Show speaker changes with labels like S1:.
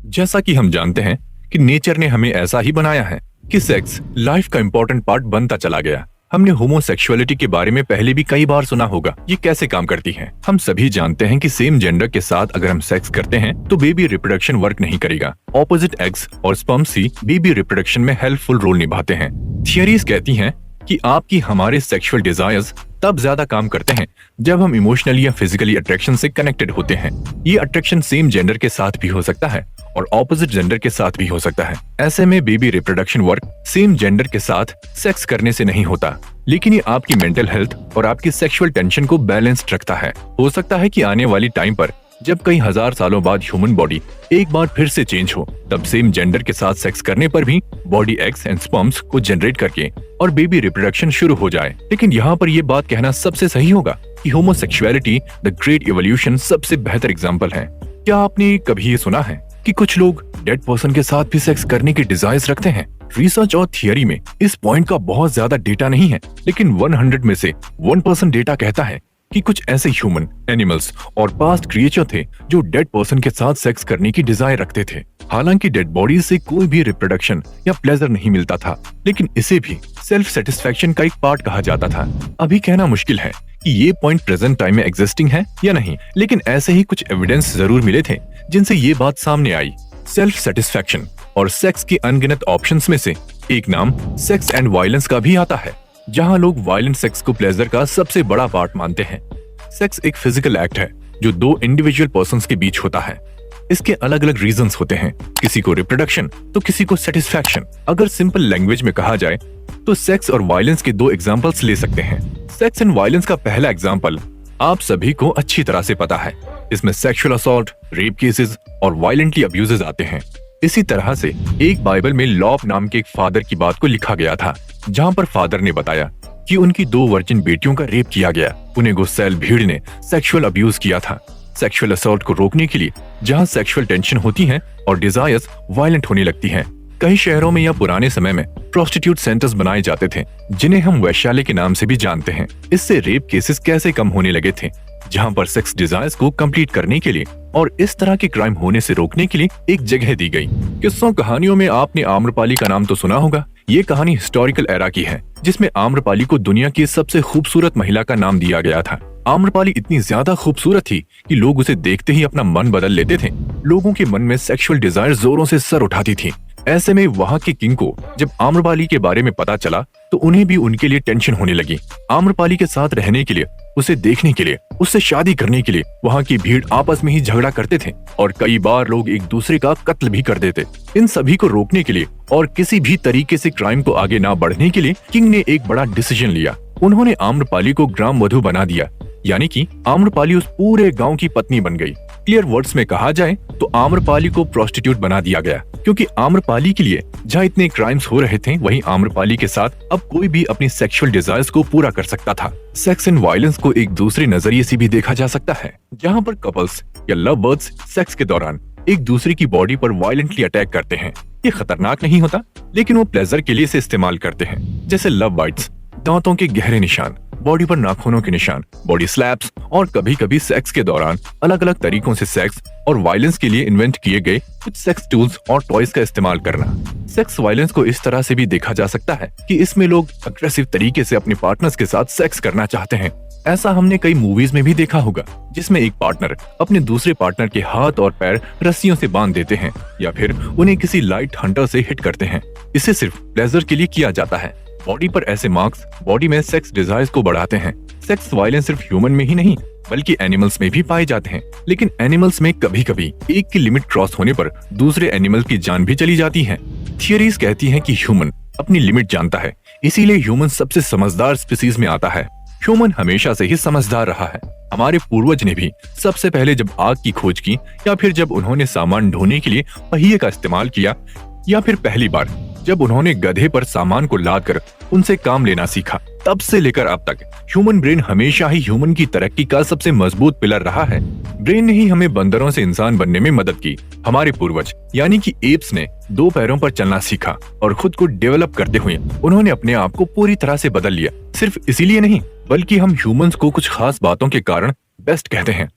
S1: जैसा कि हम जानते हैं कि नेचर ने हमें ऐसा ही बनाया है कि सेक्स लाइफ का इम्पोर्टेंट पार्ट बनता चला गया। हमने होमोसेक्सुअलिटी के बारे में पहले भी कई बार सुना होगा। ये कैसे काम करती है? हम सभी जानते हैं कि सेम जेंडर के साथ अगर हम सेक्स करते हैं तो बेबी रिप्रोडक्शन वर्क नहीं करेगा। ऑपोजिट एग्स और स्पर्म्स ही बेबी रिप्रोडक्शन में हेल्पफुल रोल निभाते हैं। थियरीज कहती हैं कि आपकी हमारे सेक्सुअल डिजायर्स तब ज्यादा काम करते हैं जब हम इमोशनली या फिजिकली अट्रैक्शन से कनेक्टेड होते हैं। ये अट्रैक्शन सेम जेंडर के साथ भी हो सकता है और ऑपोजिट जेंडर के साथ भी हो सकता है। ऐसे में baby reproduction work same gender के साथ सेक्स करने से नहीं होता, लेकिन ये आपकी मेंटल हेल्थ और आपकी सेक्सुअल टेंशन को बैलेंस्ड रखता है। हो सकता है कि आने वाली टाइम पर जब कई हजार सालों बाद ह्यूमन बॉडी एक बार फिर से चेंज हो, तब सेम जेंडर के साथ सेक्स करने पर भी बॉडी एग्स एंड स्पर्म्स को जनरेट करके और बेबी रिप्रोडक्शन शुरू हो जाए। लेकिन यहाँ पर यह बात कहना सबसे सही होगा कि होमोसेक्सुअलिटी द ग्रेट इवोल्यूशन सबसे बेहतर एग्जाम्पल है। क्या आपने कभी ये सुना है कि कुछ लोग डेड पर्सन के साथ भी सेक्स करने के डिजायर्स रखते हैं? रिसर्च और थियरी में इस पॉइंट का बहुत ज्यादा डेटा नहीं है, लेकिन 100 में से 1% डेटा कहता है कि कुछ ऐसे ह्यूमन, एनिमल्स और पास्ट क्रिएचर थे जो डेड पर्सन के साथ सेक्स करने की डिजायर रखते थे। हालांकि डेड बॉडीज से कोई भी रिप्रोडक्शन या प्लेजर नहीं मिलता था, लेकिन इसे भी सेल्फ सेटिस्फैक्शन का एक पार्ट कहा जाता था। अभी कहना मुश्किल है कि ये पॉइंट प्रेजेंट टाइम में एग्जिस्टिंग है या नहीं, लेकिन ऐसे ही कुछ एविडेंस जरूर मिले थे जिनसे ये बात सामने आई। सेल्फ सेटिस्फैक्शन और सेक्स के अनगिनत ऑप्शंस में से एक नाम सेक्स एंड वायलेंस का भी आता है, जहां लोग वायलेंट सेक्स को प्लेजर का सबसे बड़ा पार्ट मानते हैं। सेक्स एक फिजिकल एक्ट है जो दो इंडिविजुअल पर्संस के बीच होता है। इसके अलग अलग रीजंस होते हैं, किसी को रिप्रोडक्शन तो किसी को सेटिस्फैक्शन। अगर सिंपल लैंग्वेज में कहा जाए तो सेक्स और वायलेंस के दो एग्जांपल्स ले सकते हैं। सेक्स एंड वायलेंस का पहला एग्जांपल आप सभी को अच्छी तरह से पता है। इसमें सेक्सुअल असॉल्ट, रेप केसेस और वायलेंटली अब्यूजेस आते हैं। इसी तरह से एक बाइबल में लॉप नाम के एक फादर की बात को लिखा गया था, जहां पर फादर ने बताया कि उनकी 2 वर्जिन बेटियों का रेप किया गया। उन्हें गुस्सैल भीड़ ने सेक्सुअल अब्यूज किया था। सेक्सुअल असॉल्ट को रोकने के लिए जहां सेक्सुअल टेंशन होती है और डिजायर्स वायलेंट होने लगती हैं, कई शहरों में या पुराने समय में प्रोस्टिट्यूट सेंटर्स बनाए जाते थे, जिन्हें हम वैश्यालय के नाम से भी जानते हैं। इससे रेप केसेस कैसे कम होने लगे थे, जहां पर सेक्स डिजायर्स को कंप्लीट करने के लिए और इस तरह के क्राइम होने से रोकने के लिए एक जगह दी गई। किस्सों कहानियों में आपने आम्रपाली का नाम तो सुना होगा। ये कहानी हिस्टोरिकल एरा की है, जिसमें आम्रपाली को दुनिया की सबसे खूबसूरत महिला का नाम दिया गया था। आम्रपाली इतनी ज्यादा खूबसूरत थी कि लोग उसे देखते ही अपना मन बदल लेते थे। लोगों के मन में सेक्सुअल डिजायर जोरों से सर उठाती थी। ऐसे में वहाँ के किंग को जब आम्रपाली के बारे में पता चला तो उन्हें भी उनके लिए टेंशन होने लगी। आम्रपाली के साथ रहने के लिए, उसे देखने के लिए, उससे शादी करने के लिए वहाँ की भीड़ आपस में ही झगड़ा करते थे और कई बार लोग एक दूसरे का कत्ल भी कर देते। इन सभी को रोकने के लिए और किसी भी तरीके से क्राइम को आगे ना बढ़ने के लिए किंग ने एक बड़ा डिसीजन लिया। उन्होंने आम्रपाली को ग्राम वधू बना दिया, यानी कि आम्रपाली उस पूरे गांव की पत्नी बन गई। क्लियर वर्ड्स में कहा जाए तो आम्रपाली को प्रोस्टिट्यूट बना दिया गया, क्योंकि आम्रपाली के लिए जहाँ इतने क्राइम्स हो रहे थे, वहीं आम्रपाली के साथ अब कोई भी अपनी सेक्सुअल डिजायर्स को पूरा कर सकता था। सेक्स एंड वायलेंस को एक दूसरे नजरिए से भी देखा जा सकता है, जहाँ पर कपल्स या लव बर्ड्स सेक्स के दौरान एक दूसरे की बॉडी पर वायलेंटली अटैक करते हैं। ये खतरनाक नहीं होता, लेकिन वो प्लेजर के लिए इसे इस्तेमाल करते हैं, जैसे लव बाइट्स, दांतों के गहरे निशान, बॉडी पर नाखूनों के निशान, बॉडी स्लैप्स और कभी कभी सेक्स के दौरान अलग अलग तरीकों से सेक्स और वायलेंस के लिए इन्वेंट किए गए कुछ सेक्स टूल्स और टॉयज का इस्तेमाल करना। सेक्स वायलेंस को इस तरह से भी देखा जा सकता है कि इसमें लोग अग्रेसिव तरीके से अपने पार्टनर्स के साथ सेक्स करना चाहते हैं। ऐसा हमने कई मूवीज में भी देखा होगा, जिसमें एक पार्टनर अपने दूसरे पार्टनर के हाथ और पैर रस्सियों से बांध देते हैं या फिर उन्हें किसी लाइट हंटर से हिट करते हैं। इसे सिर्फ प्लेजर के लिए किया जाता है। बॉडी पर ऐसे मार्क्स बॉडी में सेक्स डिजायर्स को बढ़ाते हैं। सेक्स वायलेंस सिर्फ ह्यूमन में ही नहीं, बल्कि एनिमल्स में भी पाए जाते हैं। लेकिन एनिमल्स में कभी कभी एक की लिमिट क्रॉस होने पर दूसरे एनिमल की जान भी चली जाती है। थियरीज कहती हैं कि ह्यूमन अपनी लिमिट जानता है, इसीलिए ह्यूमन सबसे समझदार स्पीसीज में आता है। ह्यूमन हमेशा से ही समझदार रहा है। हमारे पूर्वज ने भी सबसे पहले जब आग की खोज की, या फिर जब उन्होंने सामान ढोने के लिए पहिए का इस्तेमाल किया, या फिर पहली बार जब उन्होंने गधे पर सामान को लादकर उनसे काम लेना सीखा, तब से लेकर अब तक ह्यूमन ब्रेन हमेशा ही ह्यूमन की तरक्की का सबसे मजबूत पिलर रहा है। ब्रेन ने ही हमें बंदरों से इंसान बनने में मदद की। हमारे पूर्वज यानी कि एप्स ने 2 पैरों पर चलना सीखा और खुद को डेवलप करते हुए उन्होंने अपने आप को पूरी तरह से बदल लिया। सिर्फ इसीलिए नहीं, बल्कि हम ह्यूमंस को कुछ खास बातों के कारण बेस्ट कहते हैं।